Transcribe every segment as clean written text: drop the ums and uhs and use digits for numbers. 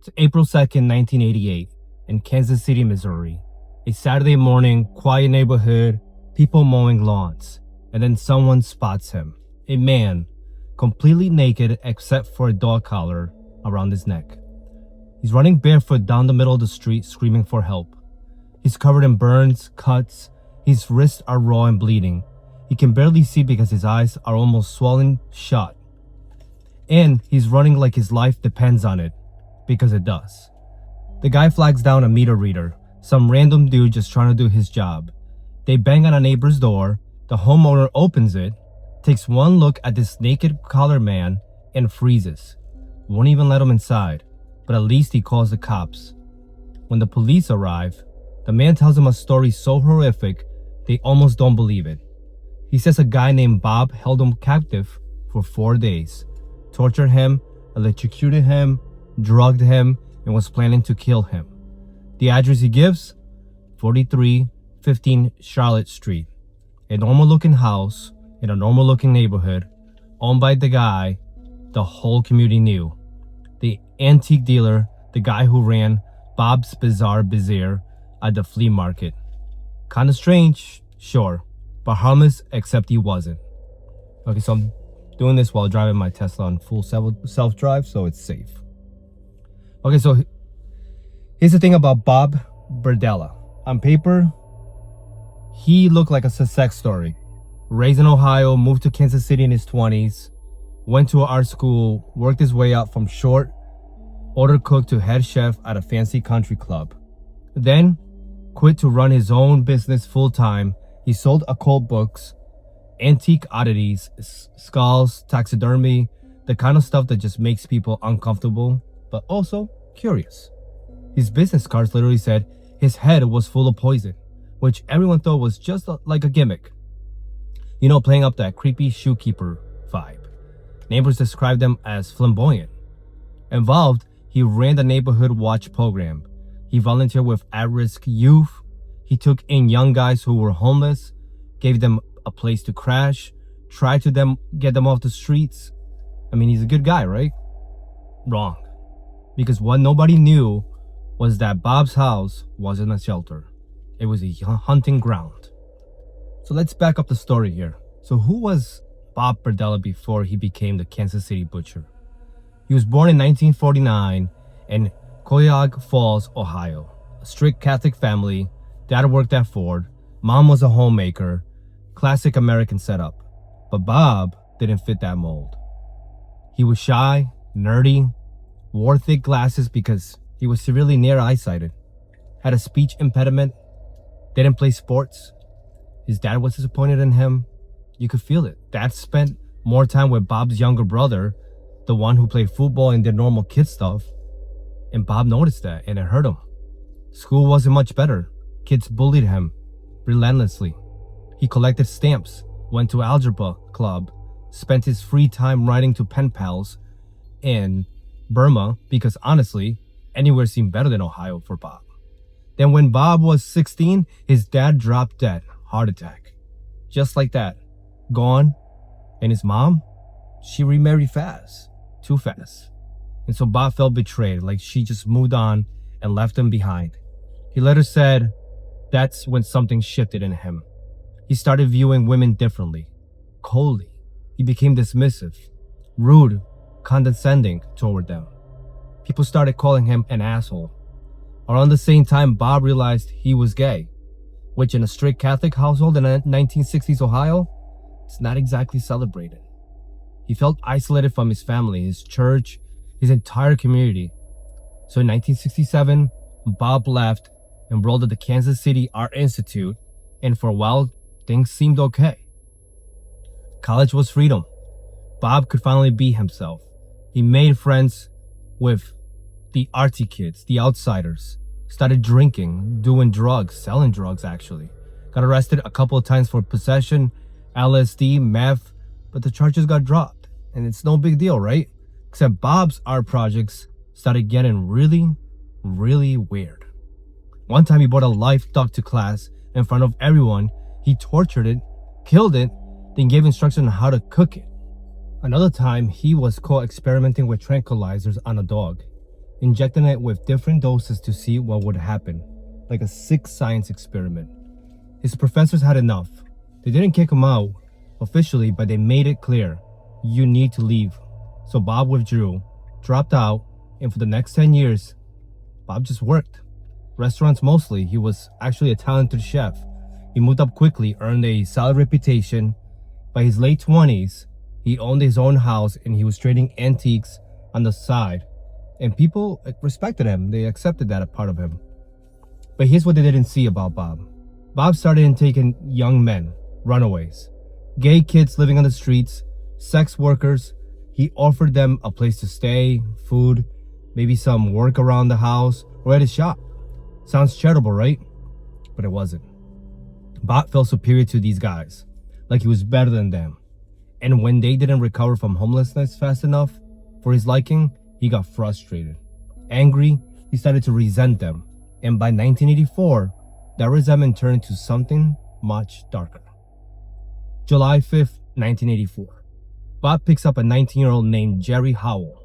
It's April 2nd, 1988, in Kansas City, Missouri. A Saturday morning, quiet neighborhood, people mowing lawns, and then someone spots him. A man, completely naked except for a dog collar around his neck. He's running barefoot down the middle of the street, screaming for help. He's covered in burns, cuts, his wrists are raw and bleeding. He can barely see because his eyes are almost swollen shut. And he's running like his life depends on it, because it does. The guy flags down a meter reader, some random dude just trying to do his job. They bang on a neighbor's door, the homeowner opens it, takes one look at this naked collared man, and freezes. Won't even let him inside, but at least he calls the cops. When the police arrive, the man tells him a story so horrific, they almost don't believe it. He says a guy named Bob held him captive for 4 days, tortured him, electrocuted him, drugged him, and was planning to kill him. The address he gives? 4315 Charlotte Street. A normal-looking house in a normal-looking neighborhood, owned by the guy the whole community knew. The antique dealer, the guy who ran Bob's Bazaar Bizarre at the flea market. Kinda strange, sure, but harmless except he wasn't. Okay, so I'm doing this while driving my Tesla on full self-drive, so it's safe. Okay, so here's the thing about Bob Berdella. On paper, he looked like a success story. Raised in Ohio, moved to Kansas City in his 20s, went to art school, worked his way up from short order cook to head chef at a fancy country club. Then, quit to run his own business full-time. He sold occult books, antique oddities, skulls, taxidermy, the kind of stuff that just makes people uncomfortable, but also curious. His business cards literally said his head was full of poison, which everyone thought was just like a gimmick. You know, playing up that creepy shoekeeper vibe. Neighbors described him as flamboyant. Involved, he ran the neighborhood watch program. He volunteered with at-risk youth. He took in young guys who were homeless, gave them a place to crash, tried to get them off the streets. I mean, he's a good guy, right? Wrong. Because what nobody knew was that Bob's house wasn't a shelter. It was a hunting ground. So let's back up the story here. So who was Bob Berdella before he became the Kansas City Butcher? He was born in 1949 in Cuyahoga Falls, Ohio. A strict Catholic family. Dad worked at Ford. Mom was a homemaker. Classic American setup. But Bob didn't fit that mold. He was shy, nerdy, wore thick glasses because he was severely near-eyesighted, had a speech impediment, didn't play sports. His dad was disappointed in him. You could feel it. Dad spent more time with Bob's younger brother, the one who played football and did normal kid stuff, and Bob noticed that, and it hurt him. School wasn't much better. Kids bullied him relentlessly. He collected stamps, went to algebra club, spent his free time writing to pen pals in Burma because honestly, anywhere seemed better than Ohio for Bob. Then when Bob was 16, his dad dropped dead, heart attack. Just like that, gone. And his mom, she remarried fast, too fast. And so Bob felt betrayed, like she just moved on and left him behind. He later said that's when something shifted in him. He started viewing women differently, coldly. He became dismissive, rude, condescending toward them. People started calling him an asshole. Around the same time, Bob realized he was gay, which in a strict Catholic household in 1960s Ohio, it's not exactly celebrated. He felt isolated from his family, his church, his entire community. So in 1967, Bob left, enrolled at the Kansas City Art Institute, and for a while, things seemed okay. College was freedom. Bob could finally be himself. He made friends with the artsy kids, the outsiders. Started drinking, doing drugs, selling drugs actually. Got arrested a couple of times for possession, LSD, meth, but the charges got dropped. And it's no big deal, right? Except Bob's art projects started getting really, really weird. One time he brought a live duck to class in front of everyone. He tortured it, killed it, then gave instructions on how to cook it. Another time, he was caught experimenting with tranquilizers on a dog. injecting it with different doses to see what would happen, like a sick science experiment. His professors had enough. They didn't kick him out officially, but they made it clear, you need to leave. So Bob withdrew, dropped out, and for the next 10 years, Bob just worked. Restaurants mostly. He was actually a talented chef. He moved up quickly, earned a solid reputation. By his late 20s, he owned his own house and he was trading antiques on the side. And people respected him. They accepted that part of him. But here's what they didn't see about Bob. Bob started taking young men, runaways, gay kids living on the streets, sex workers. He offered them a place to stay, food, maybe some work around the house or at his shop. Sounds charitable, right? But it wasn't. Bob felt superior to these guys, like he was better than them. And when they didn't recover from homelessness fast enough for his liking, he got frustrated. Angry, he started to resent them. And by 1984, that resentment turned into something much darker. July 5th, 1984. Bob picks up a 19-year-old named Jerry Howell.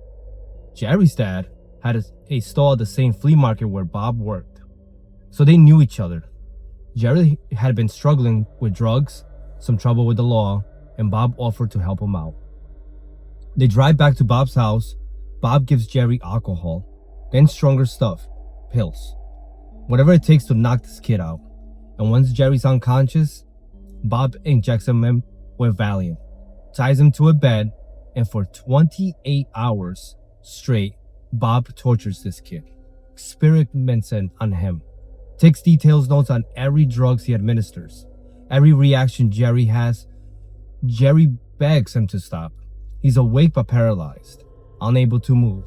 Jerry's dad had a stall at the same flea market where Bob worked. So they knew each other. Jerry had been struggling with drugs, some trouble with the law, and Bob offered to help him out. They drive back to Bob's house. Bob gives Jerry alcohol, then stronger stuff, pills. Whatever it takes to knock this kid out. And once Jerry's unconscious, Bob injects him with Valium, ties him to a bed, and for 28 hours straight, Bob tortures this kid, experiments on him, takes detailed notes on every drugs he administers, every reaction Jerry has. Jerry begs him to stop. He's awake but paralyzed, unable to move.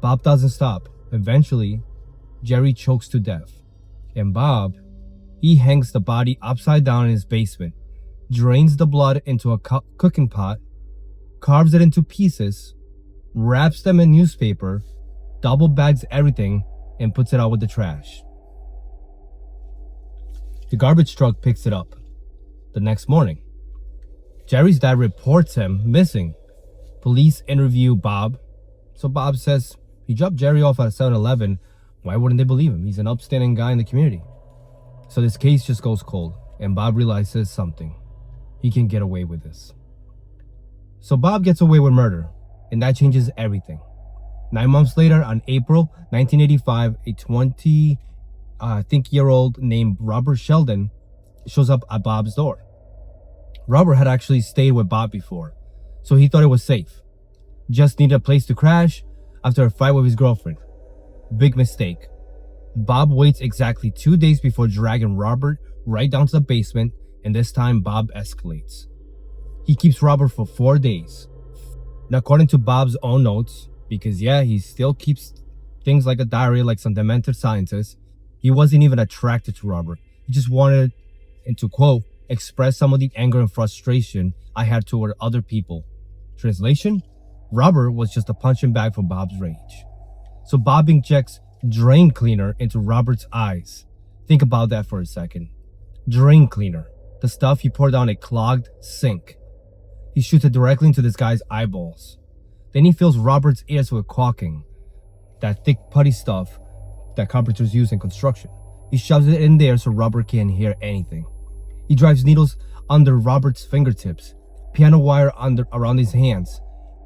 Bob doesn't stop. Eventually, Jerry chokes to death. And Bob, he hangs the body upside down in his basement, drains the blood into a cooking pot, carves it into pieces, wraps them in newspaper, double bags everything, and puts it out with the trash. The garbage truck picks it up. The next morning, Jerry's dad reports him missing. Police interview Bob. So Bob says he dropped Jerry off at 7-Eleven. Why wouldn't they believe him? He's an upstanding guy in the community. So this case just goes cold, and Bob realizes something. He can get away with this. So Bob gets away with murder, and that changes everything. 9 months later, on April 1985, a 20-year-old named Robert Sheldon shows up at Bob's door. Robert had actually stayed with Bob before, so he thought it was safe. Just needed a place to crash after a fight with his girlfriend. Big mistake. Bob waits exactly 2 days before dragging Robert right down to the basement, and this time Bob escalates. He keeps Robert for 4 days. Now, according to Bob's own notes, because he still keeps things like a diary like some demented scientist, he wasn't even attracted to Robert. He just wanted, and to quote, express some of the anger and frustration I had toward other people. Translation? Robert was just a punching bag for Bob's rage. So Bob injects drain cleaner into Robert's eyes. Think about that for a second. Drain cleaner. The stuff you pour down a clogged sink. He shoots it directly into this guy's eyeballs. Then he fills Robert's ears with caulking. That thick putty stuff that carpenters use in construction. He shoves it in there so Robert can't hear anything. He drives needles under Robert's fingertips, piano wire around his hands,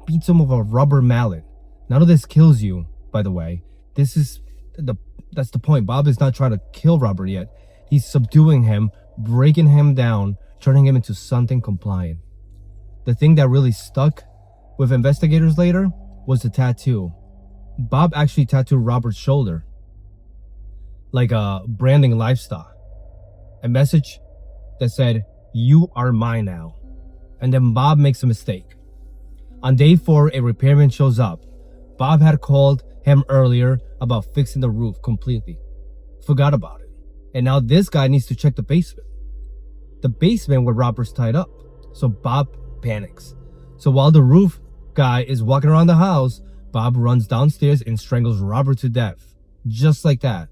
beats him with a rubber mallet. None of this kills you, by the way. That's the point. Bob is not trying to kill Robert yet. He's subduing him, breaking him down, turning him into something compliant. The thing that really stuck with investigators later was the tattoo. Bob actually tattooed Robert's shoulder, like a branding lifestyle. A message that said, "You are mine now." And then Bob makes a mistake. On day 4, a repairman shows up. Bob had called him earlier about fixing the roof completely. Forgot about it. And now this guy needs to check the basement. The basement where Robert's tied up. So Bob panics. So while the roof guy is walking around the house, Bob runs downstairs and strangles Robert to death. Just like that.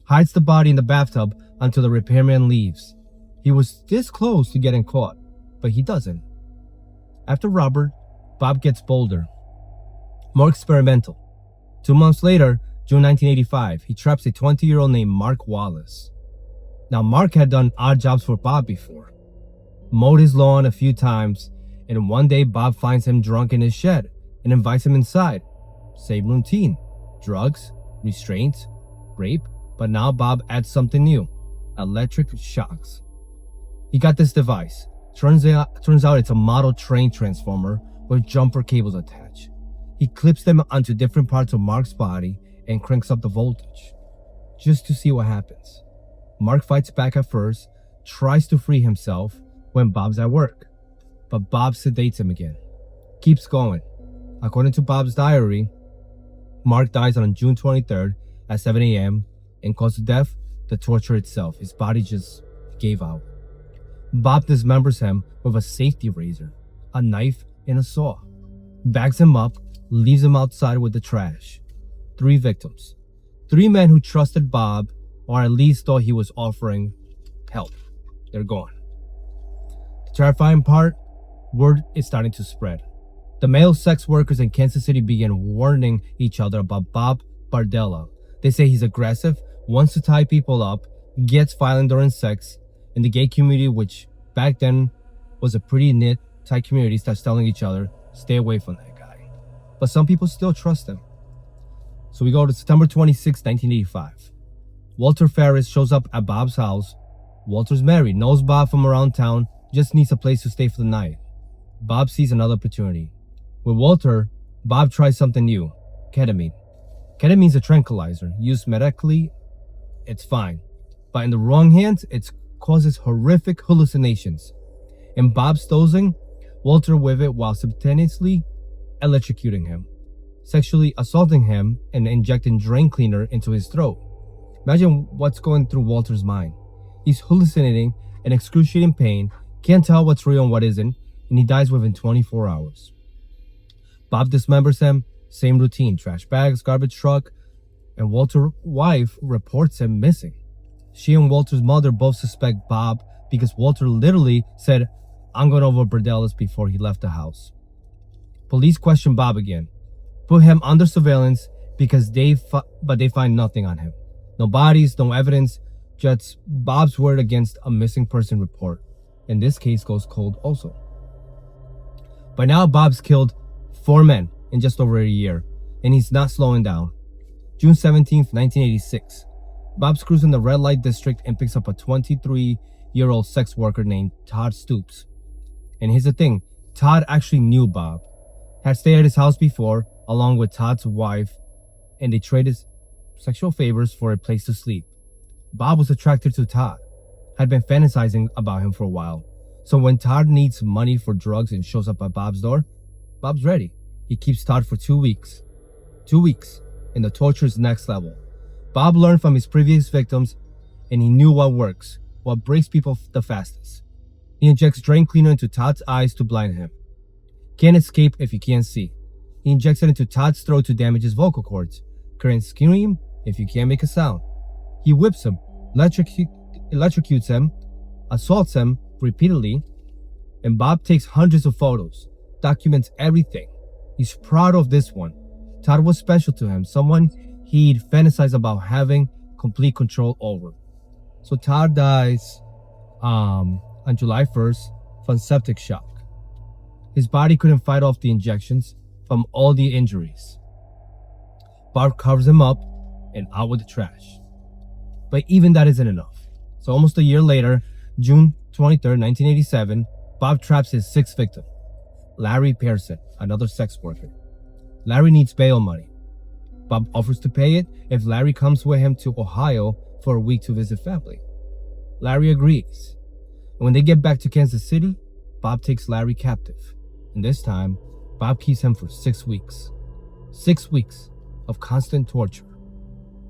Hides the body in the bathtub until the repairman leaves. He was this close to getting caught, but he doesn't. After Robert, Bob gets bolder, more experimental. 2 months later, June 1985, he traps a 20-year-old named Mark Wallace. Now, Mark had done odd jobs for Bob before. Mowed his lawn a few times, and one day Bob finds him drunk in his shed and invites him inside. Same routine. Drugs, restraints, rape, but now Bob adds something new. Electric shocks. He got this device. Turns out it's a model train transformer with jumper cables attached. He clips them onto different parts of Mark's body and cranks up the voltage, just to see what happens. Mark fights back at first, tries to free himself when Bob's at work, but Bob sedates him again. Keeps going. According to Bob's diary, Mark dies on June 23rd at 7 a.m. and cause of death, the torture itself. His body just gave out. Bob dismembers him with a safety razor, a knife, and a saw. Bags him up, leaves him outside with the trash. 3 victims. 3 men who trusted Bob, or at least thought he was offering help. They're gone. The terrifying part, word is starting to spread. The male sex workers in Kansas City began warning each other about Bob Berdella. They say he's aggressive, wants to tie people up, gets violent during sex, and the gay community, which back then was a pretty knit, tight community, starts telling each other, stay away from that guy. But some people still trust him. So we go to September 26, 1985. Walter Ferris shows up at Bob's house. Walter's married, knows Bob from around town, just needs a place to stay for the night. Bob sees another opportunity. With Walter, Bob tries something new, ketamine. Ketamine's a tranquilizer. Used medically, it's fine. But in the wrong hands, it causes horrific hallucinations. In Bob's dosing, Walter with it while simultaneously electrocuting him, sexually assaulting him, and injecting drain cleaner into his throat. Imagine what's going through Walter's mind. He's hallucinating in excruciating pain, can't tell what's real and what isn't, and he dies within 24 hours. Bob dismembers him, same routine, trash bags, garbage truck, and Walter's wife reports him missing. She and Walter's mother both suspect Bob because Walter literally said, I'm going over Berdella's before he left the house. Police question Bob again, put him under surveillance because they find nothing on him. No bodies, no evidence, just Bob's word against a missing person report. And this case goes cold also. By now, Bob's killed 4 men in just over a year, and he's not slowing down. June 17th, 1986. Bob's cruising the red light district and picks up a 23-year-old sex worker named Todd Stoops. And here's the thing, Todd actually knew Bob, had stayed at his house before, along with Todd's wife, and they traded sexual favors for a place to sleep. Bob was attracted to Todd, had been fantasizing about him for a while. So when Todd needs money for drugs and shows up at Bob's door, Bob's ready. He keeps Todd for 2 weeks. 2 weeks, and the torture is next level. Bob learned from his previous victims, and he knew what works, what breaks people the fastest. He injects drain cleaner into Todd's eyes to blind him. Can't escape if you can't see. He injects it into Todd's throat to damage his vocal cords. Can't scream if you can't make a sound. He whips him, electrocutes him, assaults him repeatedly, and Bob takes hundreds of photos, documents everything. He's proud of this one. Todd was special to him, someone he'd fantasized about having complete control over. So Todd dies on July 1st from septic shock. His body couldn't fight off the injections from all the injuries. Bob covers him up and out with the trash. But even that isn't enough. So almost a year later, June 23rd, 1987, Bob traps his 6th victim, Larry Pearson, another sex worker. Larry needs bail money. Bob offers to pay it if Larry comes with him to Ohio for a week to visit family. Larry agrees. And when they get back to Kansas City, Bob takes Larry captive. And this time, Bob keeps him for 6 weeks. 6 weeks of constant torture.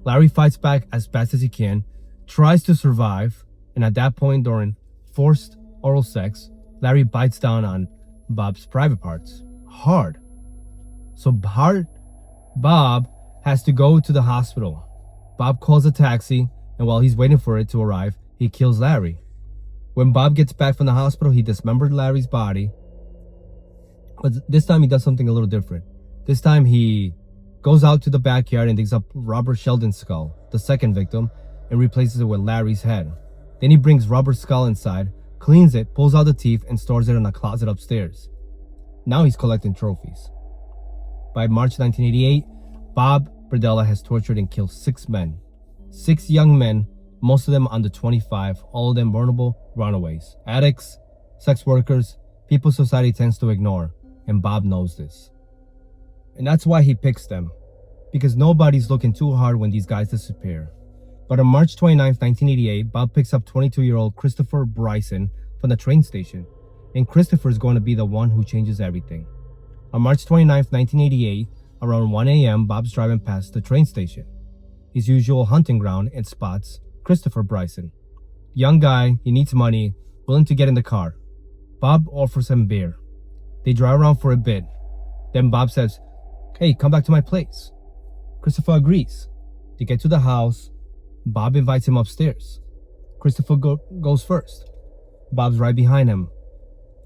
Larry fights back as best as he can, tries to survive, and at that point during forced oral sex, Larry bites down on Bob's private parts. Hard. So Bob has to go to the hospital. Bob calls a taxi, and while he's waiting for it to arrive, he kills Larry. When Bob gets back from the hospital, he dismembered Larry's body. But this time he does something a little different. This time he goes out to the backyard and digs up Robert Sheldon's skull, the second victim, and replaces it with Larry's head. Then he brings Robert's skull inside, cleans it, pulls out the teeth, and stores it in a closet upstairs. Now he's collecting trophies. By March 1988, Bob Berdella has tortured and killed 6 men. 6 young men, most of them under 25, all of them vulnerable runaways, addicts, sex workers, people society tends to ignore, and Bob knows this. And that's why he picks them, because nobody's looking too hard when these guys disappear. But on March 29, 1988, Bob picks up 22-year-old Christopher Bryson from the train station, and Christopher is going to be the one who changes everything. On March 29, 1988, around 1 a.m., Bob's driving past the train station, his usual hunting ground, and spots Christopher Bryson. Young guy, he needs money, willing to get in the car. Bob offers him beer. They drive around for a bit. Then Bob says, "Hey, come back to my place." Christopher agrees. They get to the house. Bob invites him upstairs. Christopher goes first. Bob's right behind him.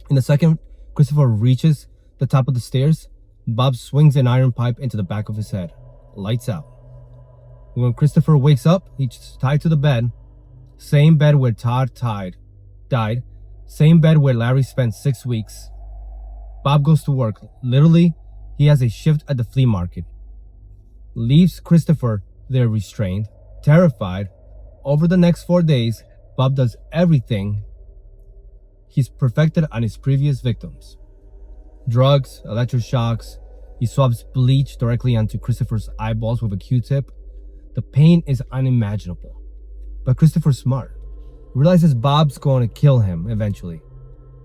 In a second, Christopher reaches the top of the stairs. Bob swings an iron pipe into the back of his head. Lights out. When Christopher wakes up, he's tied to the bed. Same bed where Todd died. Same bed where Larry spent 6 weeks. Bob goes to work. Literally, he has a shift at the flea market. Leaves Christopher there restrained, terrified. Over the next 4 days, Bob does everything he's perfected on his previous victims. Drugs, electroshocks. He swabs bleach directly onto Christopher's eyeballs with a Q-tip. The pain is unimaginable. But Christopher's smart. Realizes Bob's going to kill him eventually.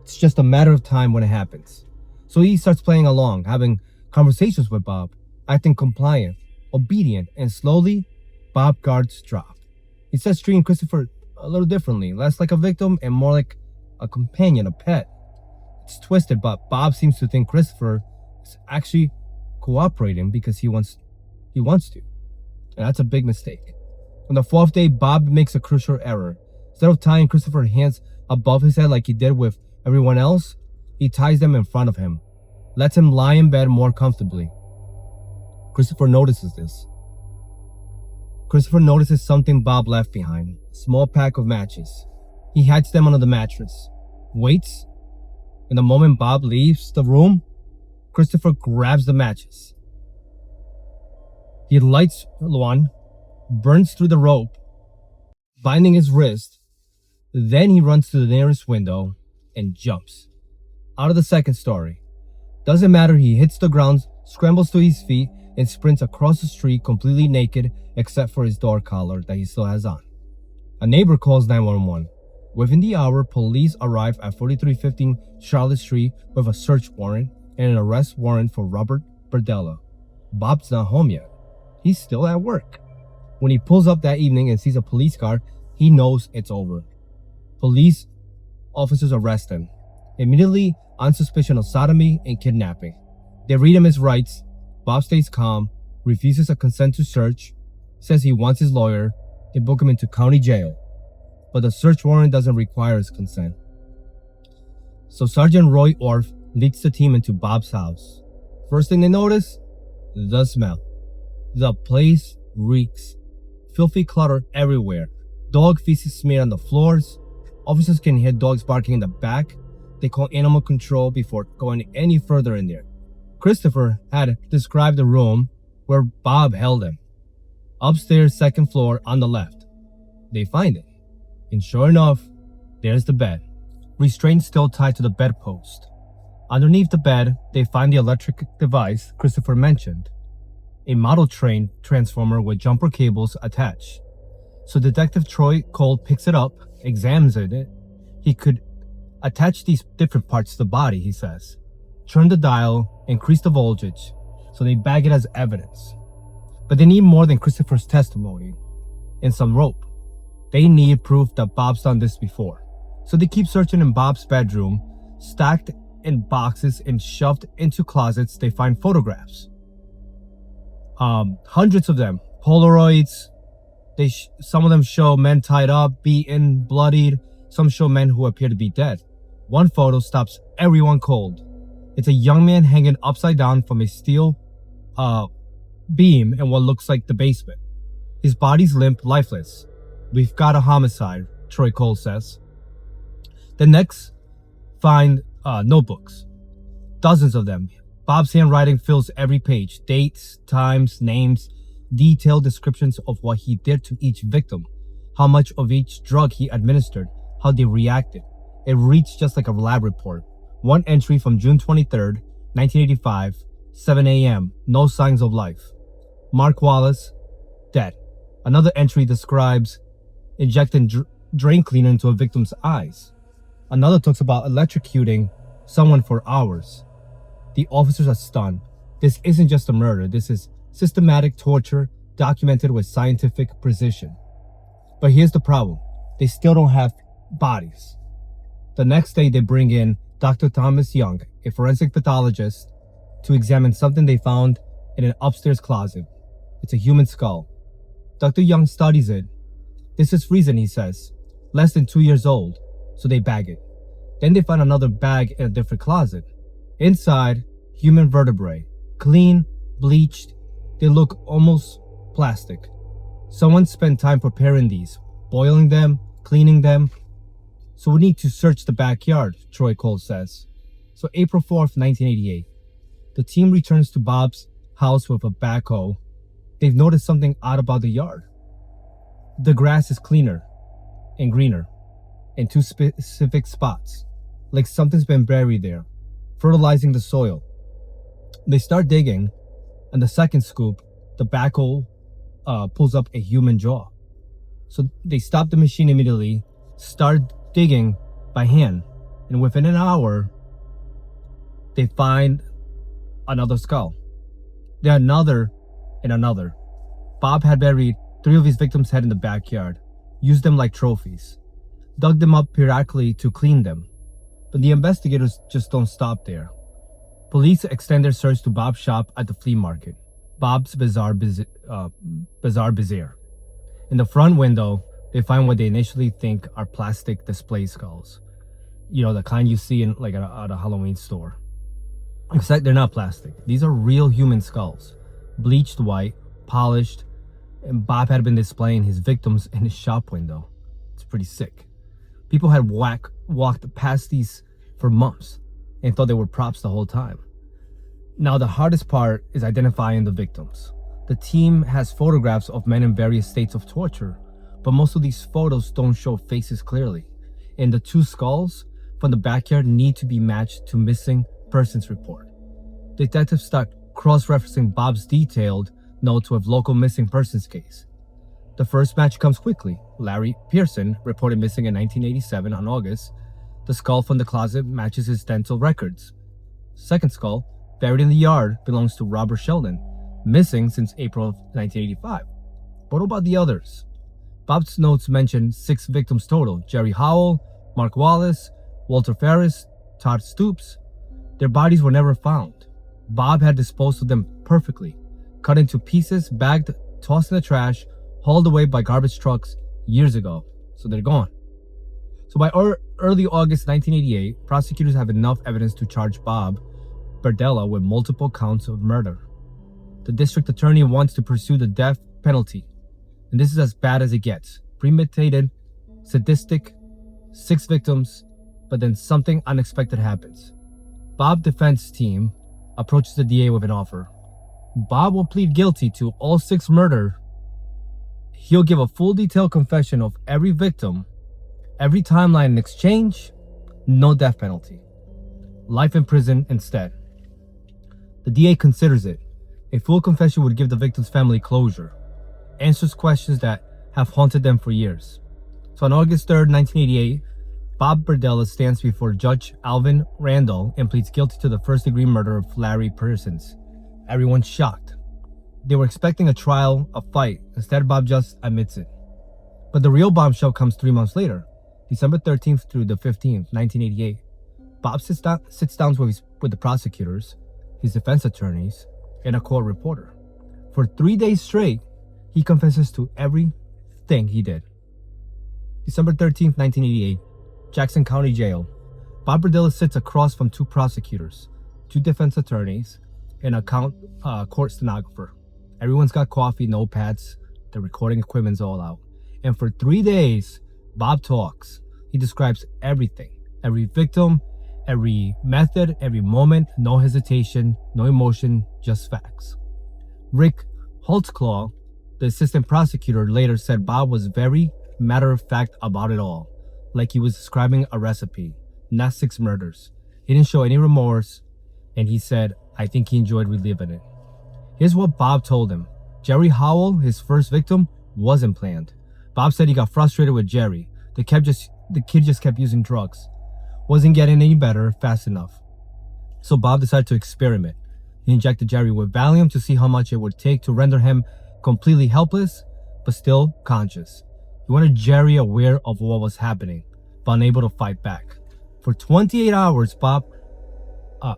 It's just a matter of time when it happens. So he starts playing along, having conversations with Bob, acting compliant, obedient, and slowly, Bob's guards drop. He starts treating Christopher a little differently, less like a victim and more like a companion, a pet. It's twisted, but Bob seems to think Christopher is actually cooperating because he wants to. And that's a big mistake. On the 4th day, Bob makes a crucial error. Instead of tying Christopher's hands above his head like he did with everyone else, he ties them in front of him, lets him lie in bed more comfortably. Christopher notices this. Christopher notices something Bob left behind, a small pack of matches. He hides them under the mattress, waits, and the moment Bob leaves the room, Christopher grabs the matches. He lights one, burns through the rope, binding his wrist. Then he runs to the nearest window and jumps out of the second story. Doesn't matter, he hits the ground, scrambles to his feet, and sprints across the street completely naked except for his door collar that he still has on. A neighbor calls 911. Within the hour, police arrive at 4315 Charlotte Street with a search warrant and an arrest warrant for Robert Berdella. Bob's not home yet. He's still at work. When he pulls up that evening and sees a police car, he knows it's over. Police officers arrest him, immediately on suspicion of sodomy and kidnapping. They read him his rights. Bob stays calm, refuses a consent to search, says he wants his lawyer. They book him into county jail. But the search warrant doesn't require his consent. So Sergeant Roy Orff leads the team into Bob's house. First thing they notice, the smell. The place reeks. Filthy clutter everywhere. Dog feces smeared on the floors. Officers can hear dogs barking in the back. They call animal control before going any further in there. Christopher had described the room where Bob held him. Upstairs, second floor, on the left. They find it. And sure enough, there's the bed. Restrained still tied to the bedpost. Underneath the bed, they find the electric device Christopher mentioned. A model train transformer with jumper cables attached. So Detective Troy Cole picks it up, examines it. He could attach these different parts to the body, he says. Turn the dial, increase the voltage. So they bag it as evidence. But they need more than Christopher's testimony and some rope. They need proof that Bob's done this before. So they keep searching in Bob's bedroom. Stacked in boxes and shoved into closets, they find photographs. Hundreds of them. Polaroids. Some of them show men tied up, beaten, bloodied. Some show men who appear to be dead. One photo stops everyone cold. It's a young man hanging upside down from a steel beam in what looks like the basement. His body's limp, lifeless. We've got a homicide, Troy Cole says. The next find notebooks. Dozens of them. Bob's handwriting fills every page. Dates, times, names, detailed descriptions of what he did to each victim, how much of each drug he administered, how they reacted. It reads just like a lab report. One entry from June 23rd, 1985, 7 a.m., no signs of life. Mark Wallace, dead. Another entry describes injecting drain cleaner into a victim's eyes. Another talks about electrocuting someone for hours. The officers are stunned. This isn't just a murder. This is systematic torture documented with scientific precision. But here's the problem. They still don't have bodies. The next day, they bring in Dr. Thomas Young, a forensic pathologist, to examine something they found in an upstairs closet. It's a human skull. Dr. Young studies it. This is recent, he says. Less than 2 years old, so they bag it. Then they find another bag in a different closet. Inside, human vertebrae. Clean, bleached. They look almost plastic. Someone spent time preparing these, boiling them, cleaning them. So we need to search the backyard, Troy Cole says. So April 4th, 1988. The team returns to Bob's house with a backhoe. They've noticed something odd about the yard. The grass is cleaner and greener in two specific spots, like something's been buried there, fertilizing the soil. They start digging, and the second scoop, the backhoe pulls up a human jaw. So they stop the machine immediately, start digging by hand, and within an hour, they find another skull. Then another and another. Bob had buried 3 of his victims' head in the backyard, used them like trophies, dug them up periodically to clean them. But the investigators just don't stop there. Police extend their search to Bob's shop at the flea market, Bob's Bazaar Bizarre. In the front window, they find what they initially think are plastic display skulls. You know, the kind you see in like at a Halloween store. Except they're not plastic. These are real human skulls, bleached white, polished, and Bob had been displaying his victims in his shop window. It's pretty sick. People had walked past these for months and thought they were props the whole time. Now the hardest part is identifying the victims. The team has photographs of men in various states of torture, but most of these photos don't show faces clearly. And the 2 skulls from the backyard need to be matched to missing persons report. Detectives start cross-referencing Bob's detailed notes with local missing persons case. The first match comes quickly. Larry Pearson reported missing in 1987 on August. The skull from the closet matches his dental records. Second skull, buried in the yard, belongs to Robert Sheldon, missing since April of 1985. But what about the others? Bob's notes mention 6 victims total: Jerry Howell, Mark Wallace, Walter Ferris, Todd Stoops. Their bodies were never found. Bob had disposed of them perfectly, cut into pieces, bagged, tossed in the trash, hauled away by garbage trucks years ago. So they're gone. So by early August 1988, prosecutors have enough evidence to charge Bob Berdella with multiple counts of murder. The district attorney wants to pursue the death penalty, and this is as bad as it gets. Premeditated, sadistic, 6 victims, but then something unexpected happens. Bob's defense team approaches the DA with an offer. Bob will plead guilty to all 6 murder. He'll give a full detailed confession of every victim, every timeline in exchange, no death penalty. Life in prison instead. The DA considers it. A full confession would give the victim's family closure, answers questions that have haunted them for years. So on August 3rd, 1988, Bob Berdella stands before Judge Alvin Randall and pleads guilty to the first-degree murder of Larry Pearson. Everyone's shocked. They were expecting a trial, a fight. Instead, Bob just admits it. But the real bombshell comes 3 months later, December 13th through the 15th, 1988. Bob sits down with the prosecutors, his defense attorneys, and a court reporter. For 3 days straight, he confesses to everything he did. December 13th, 1988, Jackson County Jail. Bob Berdella sits across from 2 prosecutors, 2 defense attorneys, and a court stenographer. Everyone's got coffee, notepads, the recording equipment's all out. And for 3 days, Bob talks. He describes everything, every victim, every method, every moment, no hesitation, no emotion, just facts. Rick Holtzclaw, the assistant prosecutor, later said Bob was very matter-of-fact about it all, like he was describing a recipe, not 6 murders. He didn't show any remorse, and he said, I think he enjoyed reliving it. Here's what Bob told him. Jerry Howell, his first victim, wasn't planned. Bob said he got frustrated with Jerry. The kid just kept using drugs. Wasn't getting any better fast enough. So Bob decided to experiment. He injected Jerry with Valium to see how much it would take to render him completely helpless, but still conscious. He wanted Jerry aware of what was happening, but unable to fight back. For 28 hours, Bob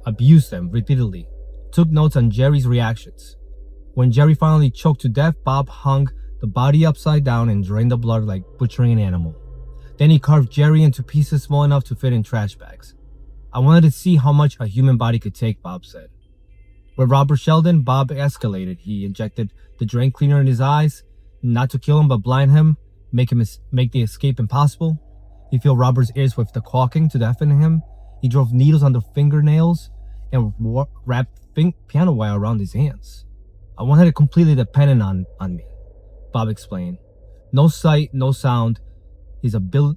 abused them repeatedly, took notes on Jerry's reactions. When Jerry finally choked to death, Bob hung the body upside down and drained the blood like butchering an animal. Then he carved Jerry into pieces small enough to fit in trash bags. I wanted to see how much a human body could take, Bob said. With Robert Sheldon, Bob escalated. He injected the drain cleaner in his eyes, not to kill him but blind him, make the escape impossible. He filled Robert's ears with the caulking to deafen him. He drove needles under fingernails and wrapped piano wire around his hands. I wanted it completely dependent on me, Bob explained. No sight, no sound,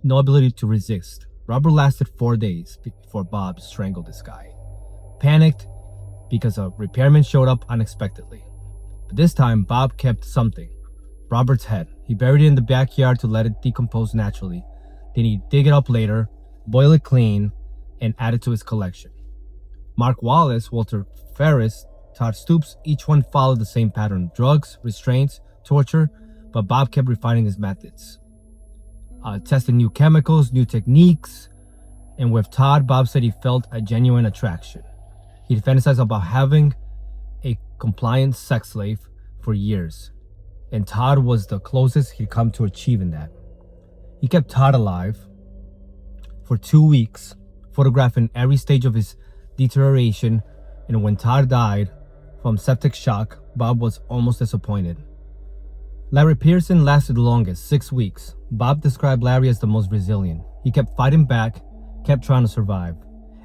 no ability to resist. Robert lasted 4 days before Bob strangled this guy. Panicked because a repairman showed up unexpectedly. But this time, Bob kept something. Robert's head. He buried it in the backyard to let it decompose naturally. Then he'd dig it up later, boil it clean, and add it to his collection. Mark Wallace, Walter Ferris, Todd Stoops, each one followed the same pattern. Drugs, restraints, torture, but Bob kept refining his methods. Testing new chemicals, new techniques, and with Todd, Bob said he felt a genuine attraction. He'd fantasized about having a compliant sex slave for years, and Todd was the closest he'd come to achieving that. He kept Todd alive for 2 weeks, photographing every stage of his deterioration, and when Todd died from septic shock, Bob was almost disappointed. Larry Pearson lasted the longest, 6 weeks. Bob described Larry as the most resilient. He kept fighting back, kept trying to survive.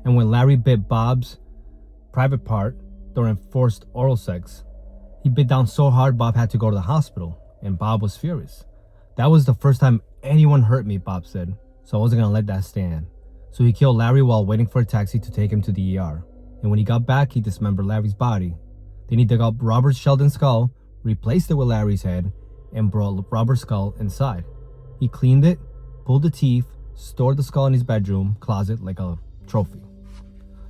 And when Larry bit Bob's private part during forced oral sex, he bit down so hard Bob had to go to the hospital, and Bob was furious. That was the first time anyone hurt me, Bob said, so I wasn't going to let that stand. So he killed Larry while waiting for a taxi to take him to the ER. And when he got back, he dismembered Larry's body. Then he dug up Robert Sheldon's skull, replaced it with Larry's head, and brought Robert's skull inside. He cleaned it, pulled the teeth, stored the skull in his bedroom closet like a trophy.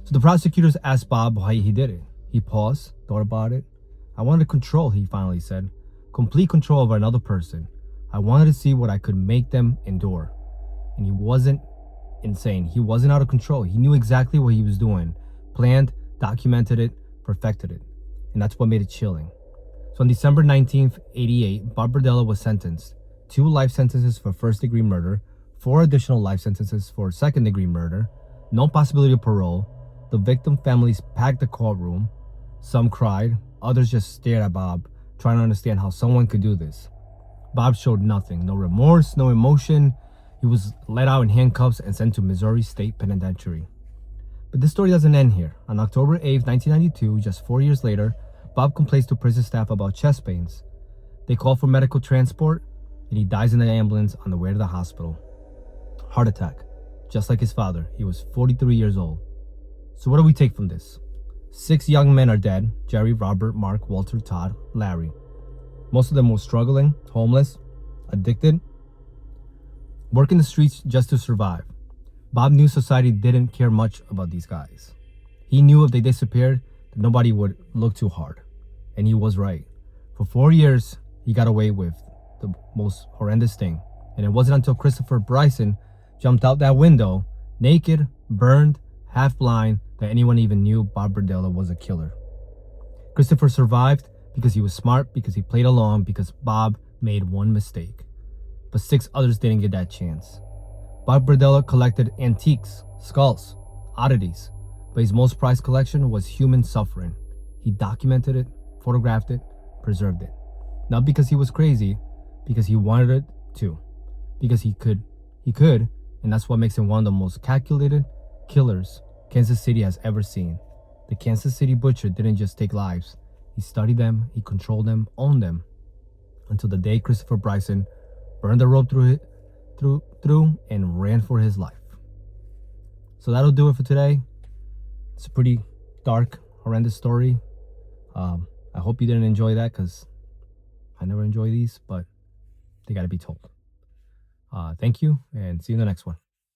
So the prosecutors asked Bob why he did it. He paused, thought about it. I wanted control, he finally said. Complete control over another person. I wanted to see what I could make them endure. And he wasn't insane. He wasn't out of control. He knew exactly what he was doing. Planned, documented it, perfected it. And that's what made it chilling. So on December 19th, 1988, Bob Berdella was sentenced. 2 life sentences for first-degree murder, 4 additional life sentences for second-degree murder, no possibility of parole. The victim families packed the courtroom. Some cried, others just stared at Bob, trying to understand how someone could do this. Bob showed nothing, no remorse, no emotion. He was let out in handcuffs and sent to Missouri State Penitentiary. But this story doesn't end here. On October 8th, 1992, just 4 years later, Bob complains to prison staff about chest pains. They call for medical transport, and he dies in an ambulance on the way to the hospital. Heart attack, just like his father. He was 43 years old. So what do we take from this? 6 young men are dead: Jerry, Robert, Mark, Walter, Todd, Larry. Most of them were struggling, homeless, addicted, working the streets just to survive. Bob knew society didn't care much about these guys. He knew if they disappeared, that nobody would look too hard. And he was right. For 4 years, he got away with the most horrendous thing. And it wasn't until Christopher Bryson jumped out that window, naked, burned, half blind, that anyone even knew Bob Berdella was a killer. Christopher survived because he was smart, because he played along, because Bob made one mistake. But 6 others didn't get that chance. Bob Berdella collected antiques, skulls, oddities, but his most prized collection was human suffering. He documented it, photographed it, preserved it. Not because he was crazy, because he wanted it to. Because he could, and that's what makes him one of the most calculated killers Kansas City has ever seen. The Kansas City Butcher didn't just take lives. He studied them, he controlled them, owned them, until the day Christopher Bryson burned the rope through and ran for his life. So that'll do it for today. It's a pretty dark, horrendous story. I hope you didn't enjoy that, because I never enjoy these, but they got to be told. Thank you, and see you in the next one.